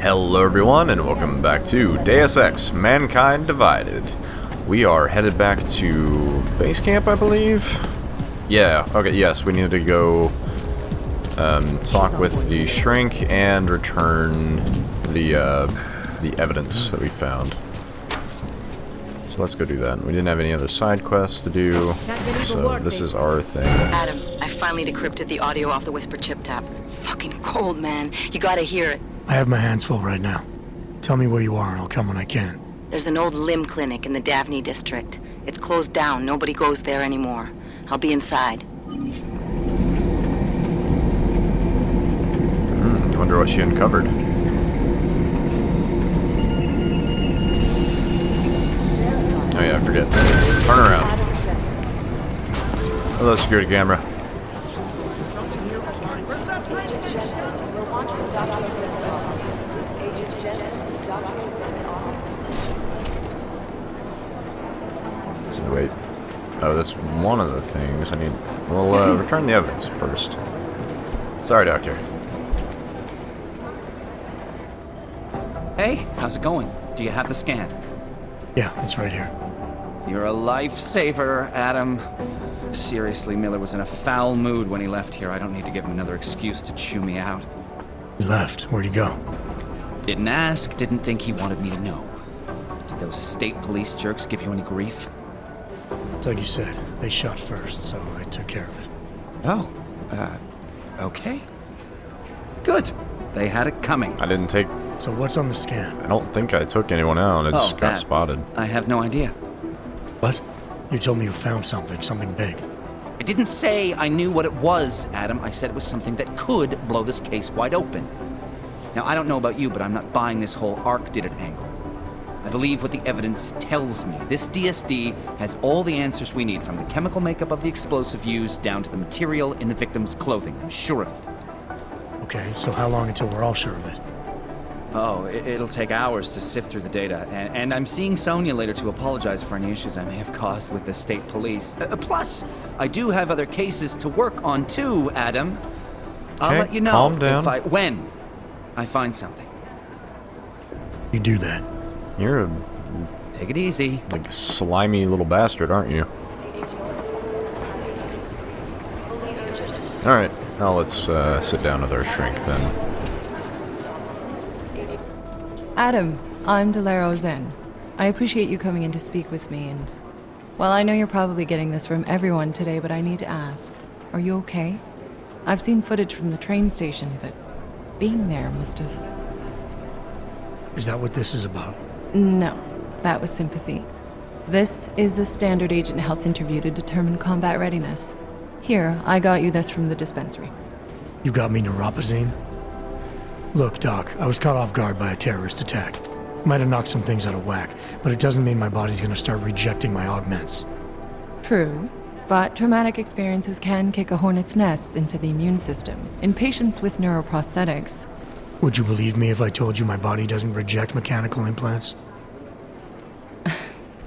Hello everyone, and welcome back to Deus Ex, Mankind Divided. We are headed back to base camp, I believe? Yeah, okay, yes, we need to go talk with the shrink and return the evidence that we found. So let's go do that. We didn't have any other side quests to do, so this is our thing. Adam, I finally decrypted the audio off the Whisper chip tap. Fucking cold, man. You gotta hear it. I have my hands full right now. Tell me where you are and I'll come when I can. There's an old limb clinic in the Daphne district. It's closed down. Nobody goes there anymore. I'll be inside. I wonder what she uncovered. Oh yeah, I forget. Turn around. Hello, security camera. So wait. Oh, that's one of the things I need. Well, return the evidence first. Sorry, Doctor. Hey, how's it going? Do you have the scan? Yeah, it's right here. You're a lifesaver, Adam. Seriously, Miller was in a foul mood when he left here. I don't need to give him another excuse to chew me out. He left. Where'd he go? Didn't ask, didn't think he wanted me to know. Did those state police jerks give you any grief? It's like you said. They shot first, so I took care of it. Oh, okay. Good. They had it coming. I didn't take... So what's on the scan? I don't think I took anyone out. I just got spotted. I have no idea. What? You told me you found something big. I didn't say I knew what it was, Adam. I said it was something that could blow this case wide open. Now, I don't know about you, but I'm not buying this whole Ark did it angle. I believe what the evidence tells me. This DSD has all the answers we need, from the chemical makeup of the explosive used down to the material in the victim's clothing. I'm sure of it. Okay, so how long until we're all sure of it? Oh, it'll take hours to sift through the data, and I'm seeing Sonia later to apologize for any issues I may have caused with the state police. Plus, I do have other cases to work on too, Adam. I'll let you know calm down. when I find something. You do that. You're a Take it easy. like slimy little bastard, aren't you? Alright, now let's sit down with our shrink then. Adam, I'm Delaro Zen. I appreciate you coming in to speak with me, and... Well, I know you're probably getting this from everyone today, but I need to ask. Are you okay? I've seen footage from the train station, but being there must have... Is that what this is about? No, that was sympathy. This is a standard agent health interview to determine combat readiness. Here, I got you this from the dispensary. You got me neuropazine? Look, Doc, I was caught off guard by a terrorist attack. Might have knocked some things out of whack, but it doesn't mean my body's gonna start rejecting my augments. True, but traumatic experiences can kick a hornet's nest into the immune system. In patients with neuroprosthetics... Would you believe me if I told you my body doesn't reject mechanical implants?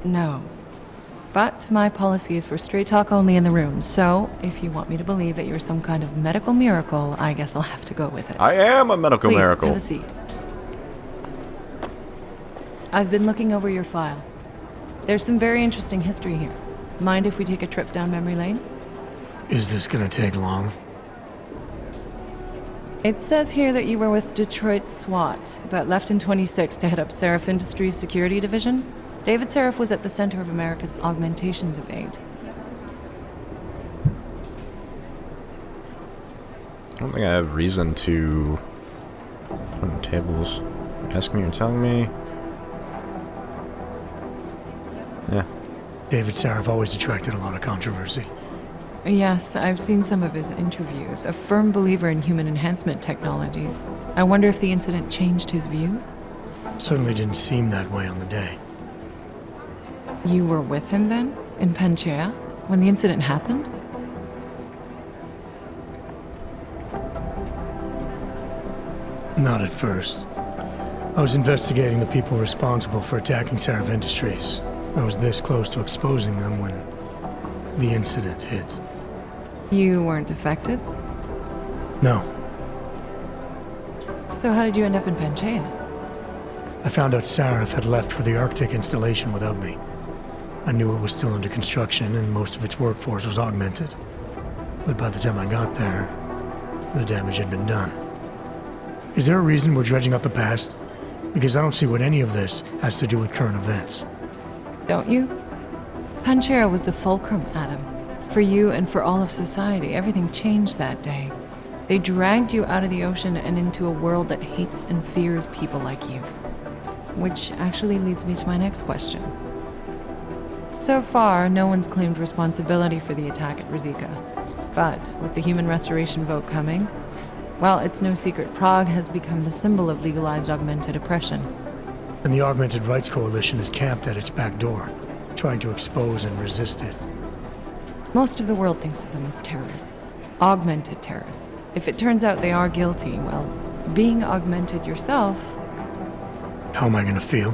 No. But my policy is for straight talk only in the room, so if you want me to believe that you're some kind of medical miracle, I guess I'll have to go with it. I am a medical Please, miracle. have a seat. I've been looking over your file. There's some very interesting history here. Mind if we take a trip down memory lane? Is this gonna take long? It says here that you were with Detroit SWAT, but left in 26 to head up Seraph Industries' security division. David Seraph was at the center of America's augmentation debate. I don't think I have reason to put on tables. Ask me or telling me. Yeah. David Seraph always attracted a lot of controversy. Yes, I've seen some of his interviews. A firm believer in human enhancement technologies. I wonder if the incident changed his view? Certainly didn't seem that way on the day. You were with him then? In Panchea? When the incident happened? Not at first. I was investigating the people responsible for attacking Seraph Industries. I was this close to exposing them when the incident hit. You weren't affected? No. So how did you end up in Panchea? I found out Sarif had left for the Arctic installation without me. I knew it was still under construction and most of its workforce was augmented. But by the time I got there, the damage had been done. Is there a reason we're dredging up the past? Because I don't see what any of this has to do with current events. Don't you? Panchera was the fulcrum, Adam. For you and for all of society, everything changed that day. They dragged you out of the ocean and into a world that hates and fears people like you. Which actually leads me to my next question. So far, no one's claimed responsibility for the attack at Rizika. But with the human restoration vote coming, well, it's no secret Prague has become the symbol of legalized augmented oppression. And the Augmented Rights Coalition is camped at its back door, trying to expose and resist it. Most of the world thinks of them as terrorists. Augmented terrorists. If it turns out they are guilty, well, being augmented yourself... How am I gonna feel?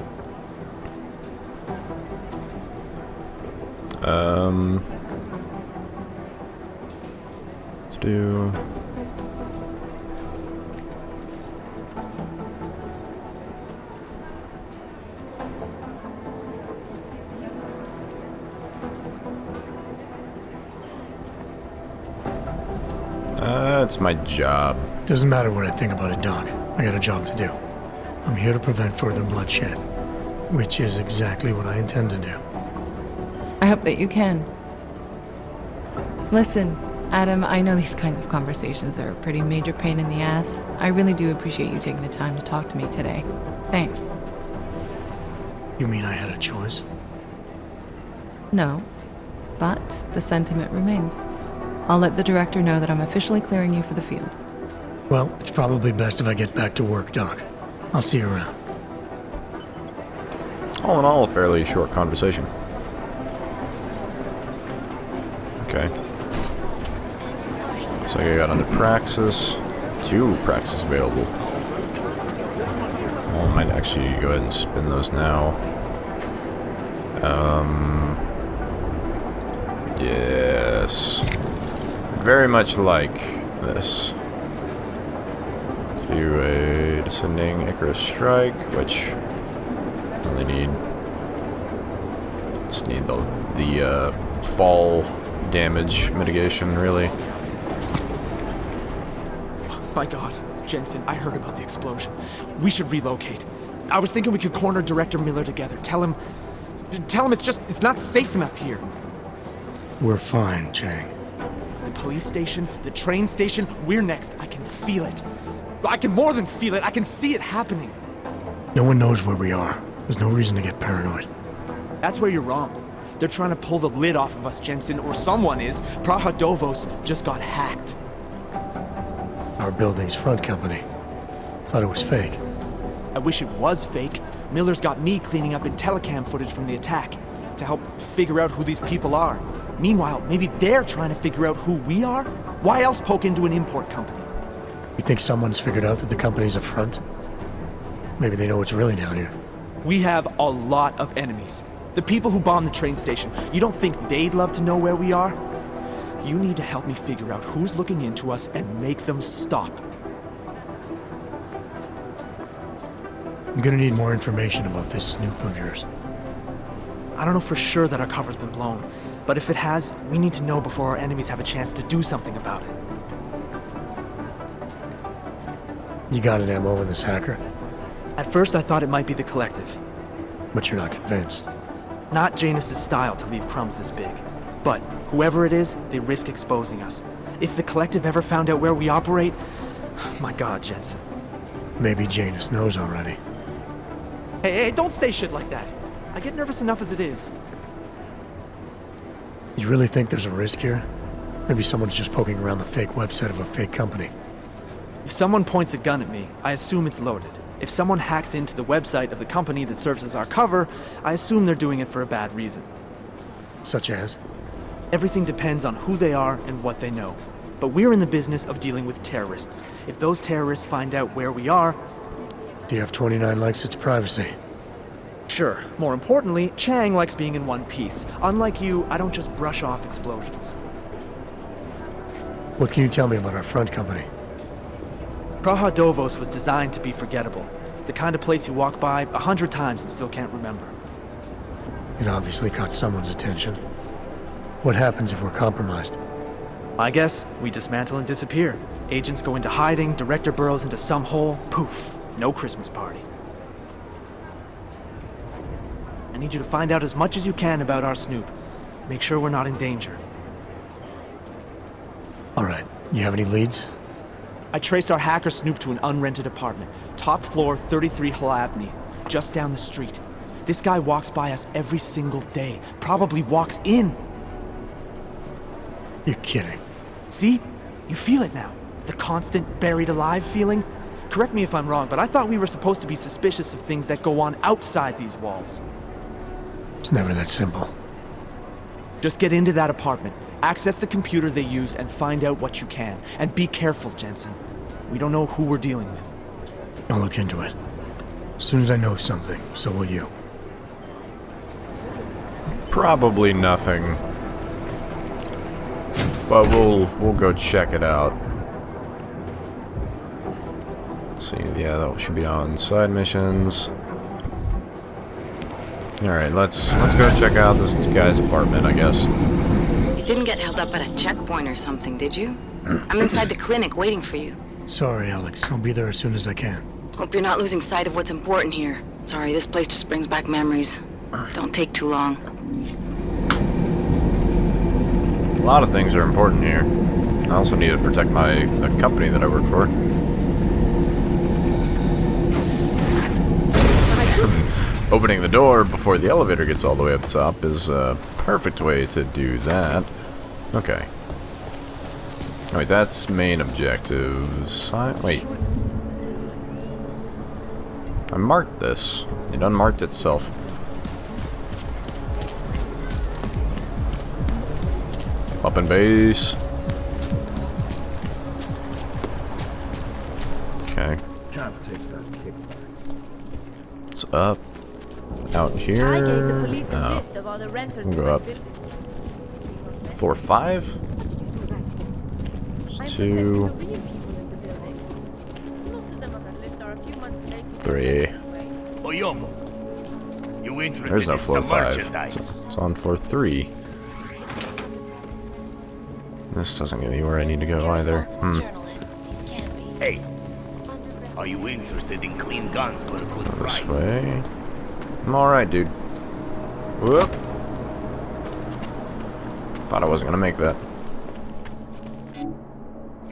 Let's do... That's my job. Doesn't matter what I think about it, Doc. I got a job to do. I'm here to prevent further bloodshed, which is exactly what I intend to do. I hope that you can. Listen, Adam, I know these kinds of conversations are a pretty major pain in the ass. I really do appreciate you taking the time to talk to me today. Thanks. You mean I had a choice? No, but the sentiment remains. I'll let the director know that I'm officially clearing you for the field. Well, it's probably best if I get back to work, Doc. I'll see you around. All in all, a fairly short conversation. Okay. So I got under Praxis. 2 Praxis available. Well, I might actually go ahead and spin those now. Yes. Very much like this. Do a Descending Icarus Strike, which only need... just need the fall damage mitigation, really. My God, Jensen, I heard about the explosion. We should relocate. I was thinking we could corner Director Miller together. Tell him it's not safe enough here. We're fine, Chang. The police station, the train station, we're next. I can feel it. I can more than feel it. I can see it happening. No one knows where we are. There's no reason to get paranoid. That's where you're wrong. They're trying to pull the lid off of us, Jensen, or someone is. Praha-Dovos just got hacked. Our building's front company. Thought it was fake. I wish it was fake. Miller's got me cleaning up IntelliCam footage from the attack to help figure out who these people are. Meanwhile, maybe they're trying to figure out who we are? Why else poke into an import company? You think someone's figured out that the company's a front? Maybe they know what's really down here. We have a lot of enemies. The people who bombed the train station. You don't think they'd love to know where we are? You need to help me figure out who's looking into us and make them stop. I'm gonna need more information about this snoop of yours. I don't know for sure that our cover's been blown, but if it has, we need to know before our enemies have a chance to do something about it. You got an MO in this hacker, At first I thought it might be the Collective. but you're not convinced. Not Janus's style to leave crumbs this big. But whoever it is, they risk exposing us. If the Collective ever found out where we operate... My God, Jensen. Maybe Janus knows already. Hey, don't say shit like that. I get nervous enough as it is. You really think there's a risk here? Maybe someone's just poking around the fake website of a fake company. If someone points a gun at me, I assume it's loaded. If someone hacks into the website of the company that serves as our cover, I assume they're doing it for a bad reason. Such as? Everything depends on who they are and what they know. But we're in the business of dealing with terrorists. If those terrorists find out where we are... DF-29 likes its privacy. Sure. More importantly, Chang likes being in one piece. Unlike you, I don't just brush off explosions. What can you tell me about our front company? Praha-Dovos was designed to be forgettable. The kind of place you walk by 100 times and still can't remember. It obviously caught someone's attention. What happens if we're compromised? I guess we dismantle and disappear. Agents go into hiding, director burrows into some hole, poof, no Christmas party. I need you to find out as much as you can about our Snoop. Make sure we're not in danger. All right, you have any leads? I traced our hacker Snoop to an unrented apartment, top floor, 33 Hull Avenue, just down the street. This guy walks by us every single day, probably walks in. You're kidding. See? You feel it now. The constant buried alive feeling. Correct me if I'm wrong, but I thought we were supposed to be suspicious of things that go on outside these walls. It's never that simple. Just get into that apartment, access the computer they used, and find out what you can. And be careful, Jensen. We don't know who we're dealing with. I'll look into it. As soon as I know something, so will you. Probably nothing. But we'll go check it out. Let's see, yeah, that should be on side missions. Alright, let's go check out this guy's apartment, I guess. You didn't get held up at a checkpoint or something, did you? I'm inside the clinic waiting for you. Sorry, Alex. I'll be there as soon as I can. Hope you're not losing sight of what's important here. Sorry, this place just brings back memories. Don't take too long. A lot of things are important here. I also need to protect the company that I work for. Opening the door before the elevator gets all the way up top is a perfect way to do that. Okay. Wait, that's main objectives. Wait. I marked this. It unmarked itself. Up in base. Okay. It's up. Out here. I gave the police a No. list of all the renters We'll who go had up. been- Floor 5? I'm 2, protecting the real people in the building. Most of them on the list are a few months late. 3. Oyomo, you interested There's no in floor some 5. merchandise? It's on floor 3. This doesn't get me where I need to go either. Hey, are you interested in clean guns for a good price? This way. I'm alright, dude. Whoop. Thought I wasn't gonna make that.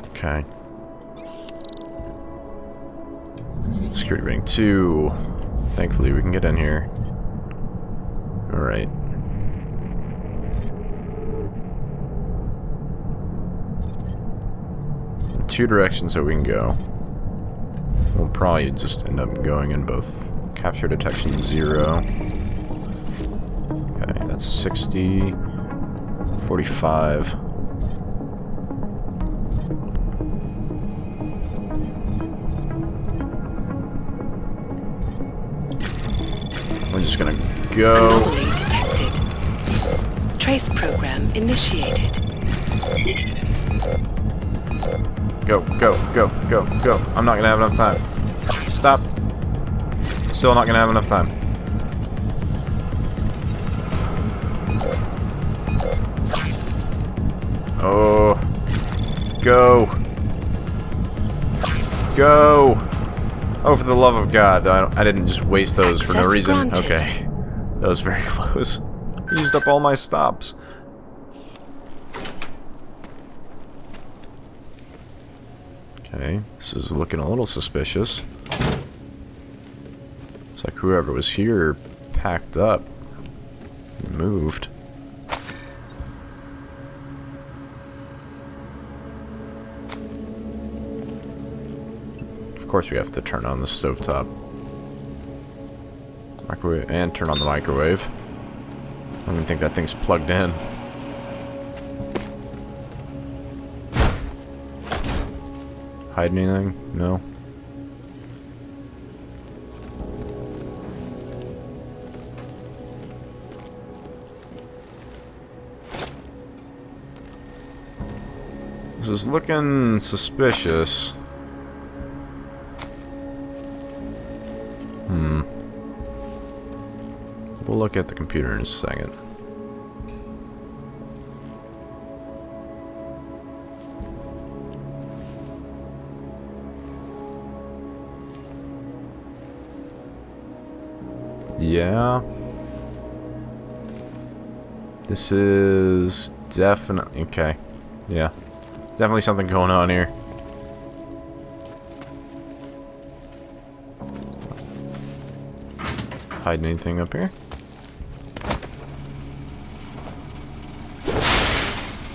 Okay. Security ring 2. Thankfully, we can get in here. Alright. Two directions that we can go. We'll probably just end up going in both. Capture detection 0. Okay, that's 60. 45. We're just gonna go. Anomaly detected. Trace program initiated. Go, go, go, go, go. I'm not gonna have enough time. Stop. Still not gonna have enough time. Oh. Go. Go. Oh, for the love of God. I didn't just waste those for no Access reason. granted. Okay. That was very close. I used up all my stops. Okay, this is looking a little suspicious. It's like whoever was here packed up and moved. Of course we have to turn on the stovetop. Microwave, and turn on the microwave. I don't even think that thing's plugged in. Hide anything? No. This is looking suspicious. We'll look at the computer in a second. Yeah. This is definitely... Okay. Yeah. Definitely something going on here. Hiding anything up here?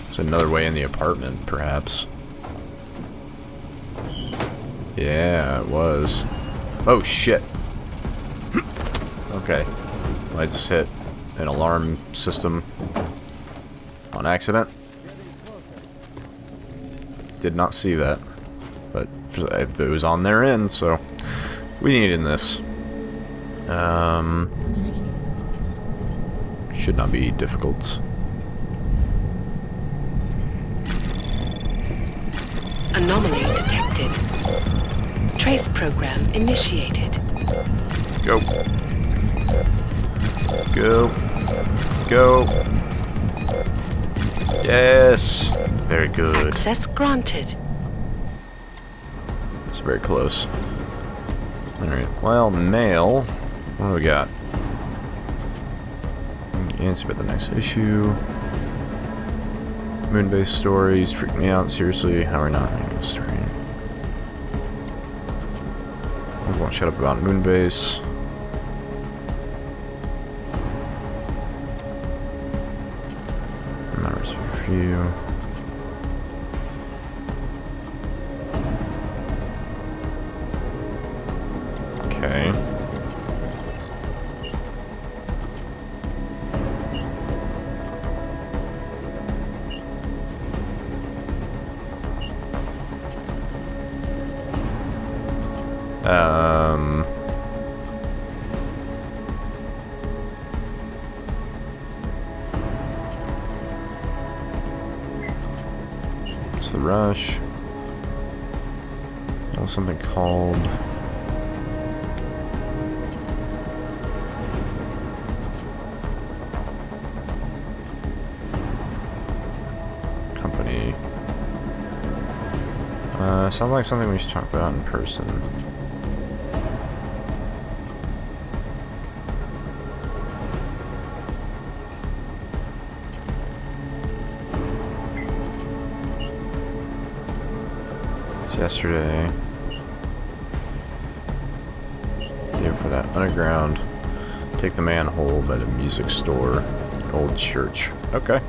There's another way in the apartment, perhaps. Yeah, it was. Oh, shit. Okay. I just hit an alarm system on accident. Did not see that. But it was on their end, so we needed this. Should not be difficult. Anomaly detected. Trace program initiated. Go. Go. Go. Yes. Very good. Access granted. It's very close. Alright, well, mail. What do we got? Answer about the next issue. Moonbase stories freak me out. Seriously, how are we not making a story? I won't shut up about Moonbase. Numbers for you. Okay. It's the rush. Oh, something called company. Sounds like something we should talk about in person. Yesterday. Go for that underground. Take the manhole by the music store. Old church. Okay.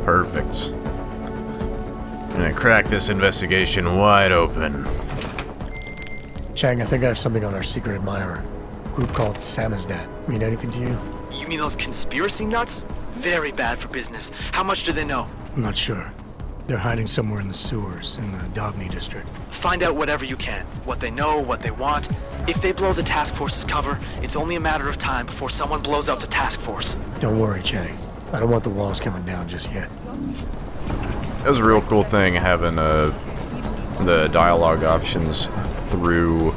Perfect. I'm gonna crack this investigation wide open. Chang, I think I have something on our secret admirer. Group called Samizdat. Mean anything to you? You mean those conspiracy nuts? Very bad for business. How much do they know? I'm not sure. They're hiding somewhere in the sewers in the Davni district. Find out whatever you can. What they know, what they want. If they blow the task force's cover, it's only a matter of time before someone blows up the task force. Don't worry, Chang. I don't want the walls coming down just yet. It was a real cool thing having the dialogue options through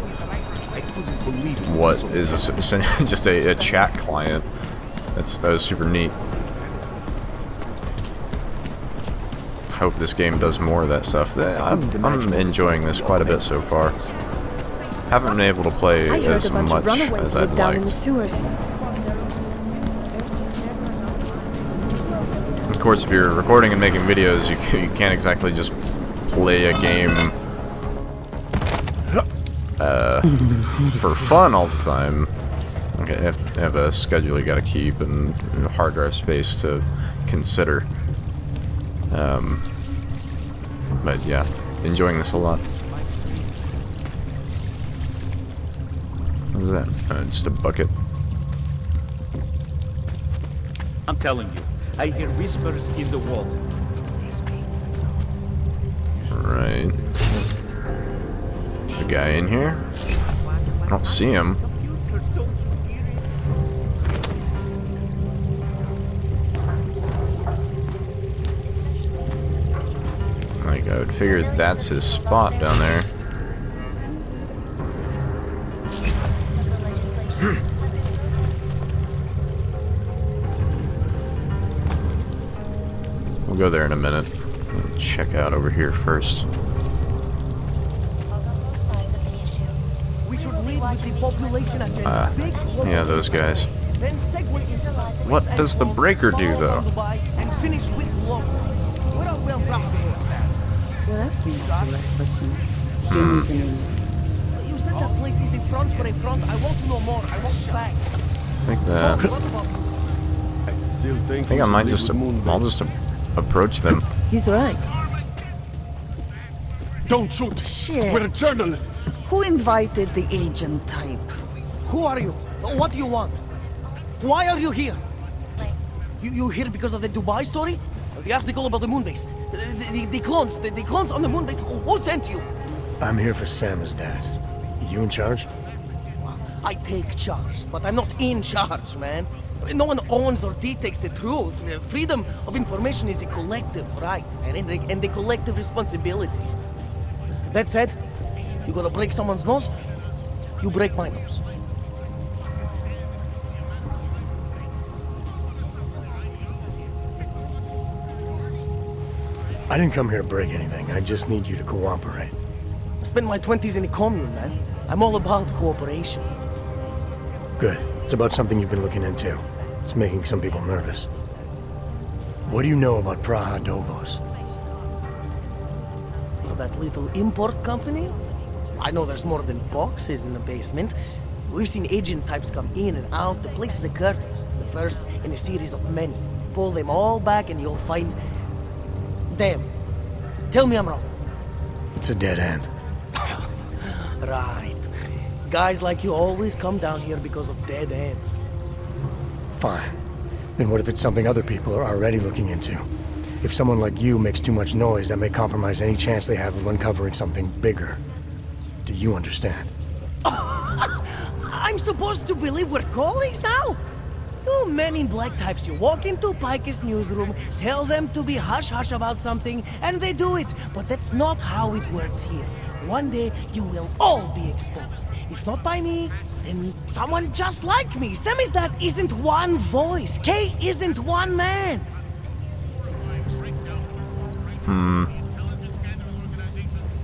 what is just a chat client. That was super neat. Hope this game does more of that stuff. I'm enjoying this quite a bit so far. Haven't been able to play as much as I'd like. Of course, if you're recording and making videos, you can't exactly just play a game for fun all the time. Okay, you have a schedule you gotta keep and hard drive space to consider. But yeah, enjoying this a lot. What is that? Just a bucket. I'm telling you, I hear whispers in the wall. Right. The guy in here? I don't see him. Like, I would figure that's his spot down there. We'll go there in a minute. I'll check out over here first. Yeah, those guys. What does the breaker do, though? You're asking the right questions. Still need to know. You said that place is a front for a front. I want to know more. I want back. Take that. I think I might just, I'll just approach them. He's right. Don't shoot! Shit. We're journalists! Who invited the agent type? Who are you? What do you want? Why are you here? You here because of the Dubai story? The article about the moon base? The clones on the moon base? Who sent you? I'm here for Sam's dad. You in charge? I take charge, but I'm not in charge, man. No one owns or dictates the truth. Freedom of information is a collective right, man, and a collective responsibility. That said, you gonna break someone's nose? You break my nose. I didn't come here to break anything. I just need you to cooperate. I spent my 20s in a commune, man. I'm all about cooperation. Good. It's about something you've been looking into. It's making some people nervous. What do you know about Praha Dovos? That little import company? I know there's more than boxes in the basement. We've seen agent types come in and out. The place is a curtain. The first in a series of many. Pull them all back and you'll find... Damn. Tell me I'm wrong. It's a dead end. Right. Guys like you always come down here because of dead ends. Fine. Then what if it's something other people are already looking into? If someone like you makes too much noise, that may compromise any chance they have of uncovering something bigger. Do you understand? I'm supposed to believe we're colleagues now? You men in black types, you walk into Pike's newsroom, tell them to be hush-hush about something, and they do it. But that's not how it works here. One day, you will all be exposed. If not by me, then someone just like me. Samizdat isn't one voice. K isn't one man.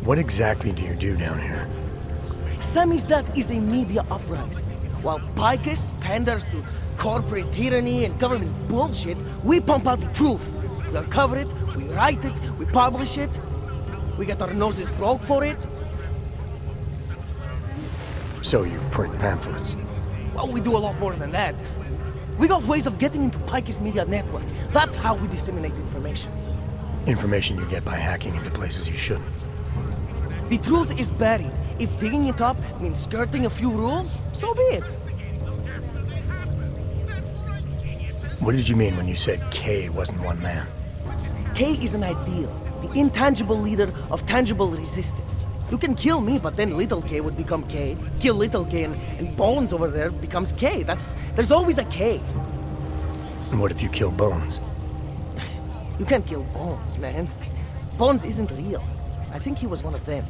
What exactly do you do down here? Samizdat is a media uprising. While Picus panders to corporate tyranny and government bullshit, we pump out the truth. We uncover it, we write it, we publish it. We get our noses broke for it. So you print pamphlets? Well, we do a lot more than that. We got ways of getting into Pike's media network. That's how we disseminate information. Information you get by hacking into places you shouldn't. The truth is buried. If digging it up means skirting a few rules, so be it. What did you mean when you said K wasn't one man? K is an ideal, the intangible leader of tangible resistance. You can kill me, but then little K would become K. Kill little K and Bones over there becomes K. There's always a K. And what if you kill Bones? You can't kill Bones, man. Bones isn't real. I think he was one of them.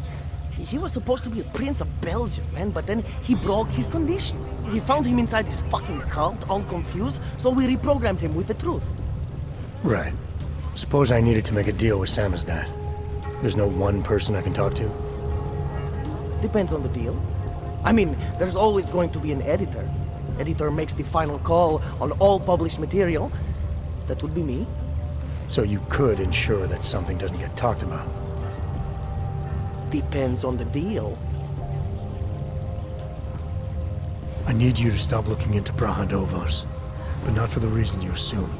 He was supposed to be a prince of Belgium, man, but then he broke his condition. We found him inside this fucking cult, all confused, so we reprogrammed him with the truth. Right. Suppose I needed to make a deal with Samizdat. There's no one person I can talk to? Depends on the deal. I mean, there's always going to be an editor. Editor makes the final call on all published material. That would be me. So you could ensure that something doesn't get talked about? Depends on the deal. I need you to stop looking into Praha Dovos, but not for the reason you assume.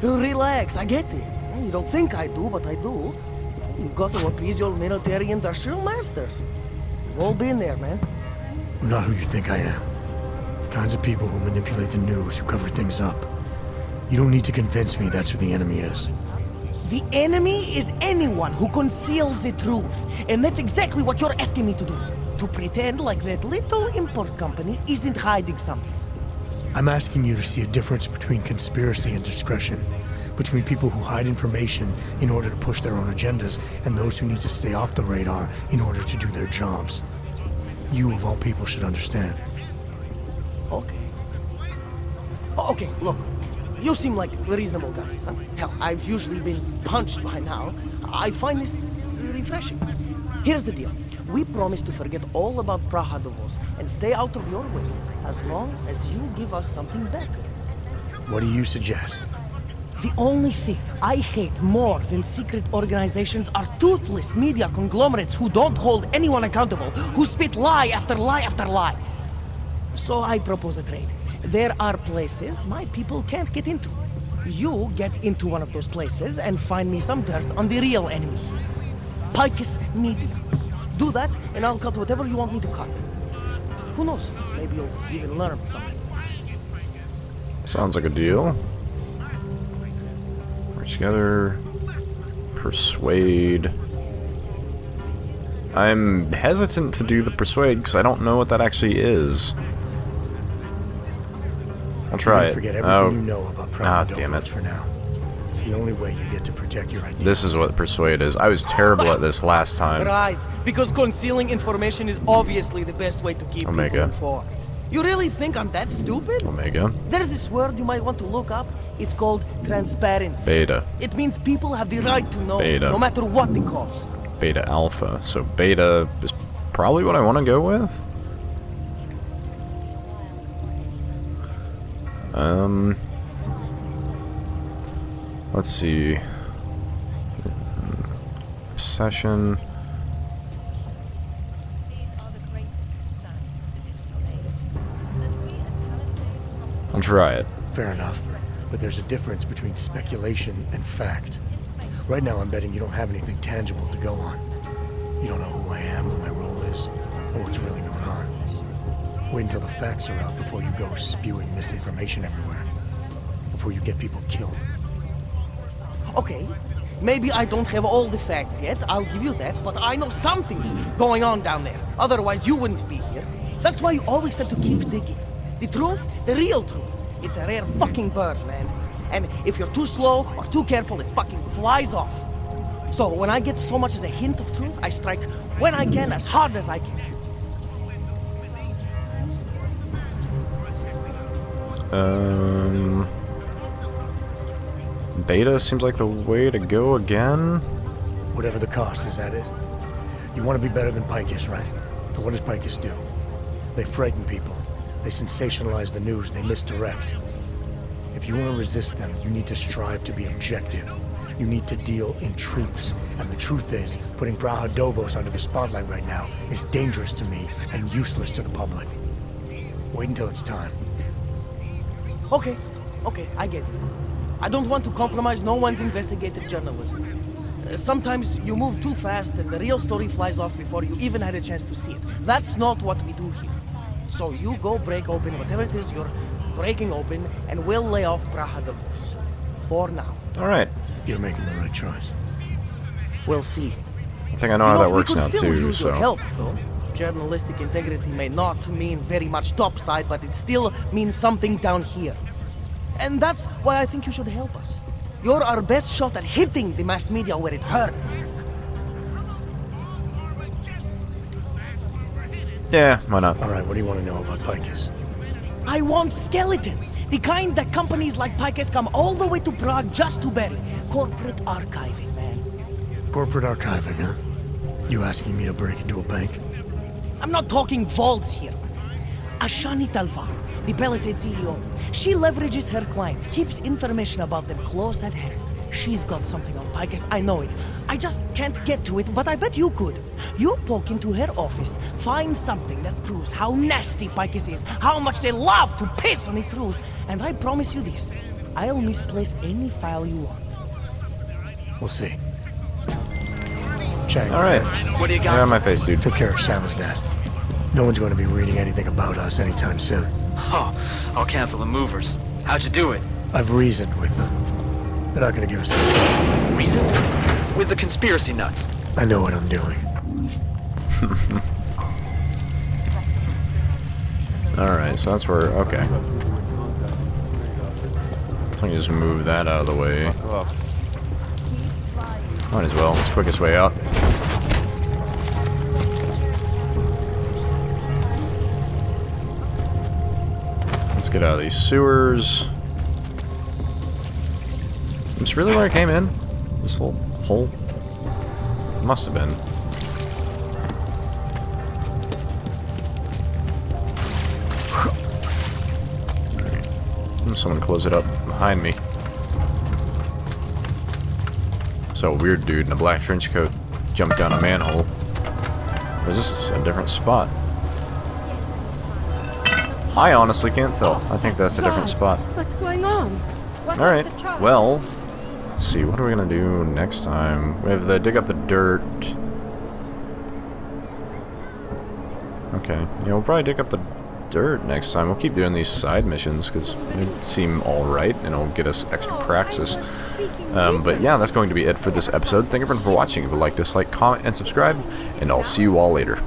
Relax, I get it. You don't think I do, but I do. You got to appease your military industrial masters. We've all been there, man. I'm not who you think I am. The kinds of people who manipulate the news, who cover things up. You don't need to convince me that's who the enemy is. The enemy is anyone who conceals the truth. And that's exactly what you're asking me to do. To pretend like that little import company isn't hiding something. I'm asking you to see a difference between conspiracy and discretion. Between people who hide information in order to push their own agendas and those who need to stay off the radar in order to do their jobs. You, of all people, should understand. Okay. Okay, look. You seem like a reasonable guy. Hell, I've usually been punched by now. I find this refreshing. Here's the deal. We promise to forget all about Praha Davos and stay out of your way, as long as you give us something better. What do you suggest? The only thing I hate more than secret organizations are toothless media conglomerates who don't hold anyone accountable, who spit lie after lie after lie. So I propose a trade. There are places my people can't get into. You get into one of those places and find me some dirt on the real enemy here. Picus Media. Do that, and I'll cut whatever you want me to cut. Who knows? Maybe you'll even learn something. Sounds like a deal. Work together. Persuade. I'm hesitant to do the persuade because I don't know what that actually is. I'll try it. Forget everything you know about Praha damn it. for now. It's the only way you get to protect your identity. This is what persuade is. I was terrible at this last time. Right, because concealing information is obviously the best way to keep Omega. people informed. You really think I'm that stupid? Omega. There's this word you might want to look up. It's called transparency. Beta. It means people have the right to know, Beta. no matter what the cost. Beta alpha. So beta is probably what I want to go with. Let's see. Obsession. I'll try it. Fair enough. But there's a difference between speculation and fact. Right now I'm betting you don't have anything tangible to go on. You don't know who I am, what my role is, or what's really going on. Wait until the facts are out before you go spewing misinformation everywhere. Before you get people killed. Okay, maybe I don't have all the facts yet, I'll give you that, but I know something's going on down there. Otherwise you wouldn't be here. That's why you always have to keep digging. The truth, the real truth. It's a rare fucking bird, man. And if you're too slow or too careful, it fucking flies off. So when I get so much as a hint of truth, I strike when I can, as hard as I can. Beta seems like the way to go again. Whatever the cost, is that it? You want to be better than Picus, right? So what does Picus do? They frighten people. They sensationalize the news. They misdirect. If you want to resist them, you need to strive to be objective. You need to deal in truths. And the truth is, putting Praha Davos under the spotlight right now is dangerous to me and useless to the public. Wait until it's time. Okay, I get it. I don't want to compromise no one's investigative journalism. Sometimes you move too fast and the real story flies off before you even had a chance to see it. That's not what we do here. So you go break open whatever it is you're breaking open, and we'll lay off Praha Davos. For now. Alright. You're making the right choice. We'll see. I think I know how that works we could now still too, use your so. help, though. Journalistic integrity may not mean very much topside, but it still means something down here. And that's why I think you should help us. You're our best shot at hitting the mass media where it hurts. Yeah, why not? Alright, what do you want to know about Picus? I want skeletons. The kind that companies like Picus come all the way to Prague just to bury. Corporate archiving, man. Corporate archiving, huh? You asking me to break into a bank? I'm not talking vaults here. Ashani Talvar, the Palisade CEO, she leverages her clients, keeps information about them close at hand. She's got something on Picus, I know it. I just can't get to it, but I bet you could. You poke into her office, find something that proves how nasty Picus is, how much they love to piss on the truth, and I promise you this, I'll misplace any file you want. We'll see. Check. Alright. What do you got? Yeah, my face, dude. Took care of Sal's dad. No one's going to be reading anything about us anytime soon. Oh, I'll cancel the movers. How'd you do it? I've reasoned with them. They're not going to give us anything. Reason? With the conspiracy nuts. I know what I'm doing. Alright, so that's where, okay. Let me just move that out of the way. Might as well, it's the quickest way out. Let's get out of these sewers. It's really where I came in? This little hole? Must have been. Someone close it up behind me. So a weird dude in a black trench coat jumped down a manhole. Or is this a different spot? I honestly can't tell. I think that's a different spot. What's going on? Alright, well, let's see, what are we gonna do next time? We have the dig up the dirt. Okay, yeah, we'll probably dig up the dirt next time. We'll keep doing these side missions because they seem alright and it'll get us extra praxis. But yeah, that's going to be it for this episode. Thank you everyone for watching. If you like, dislike, comment, and subscribe, and I'll see you all later.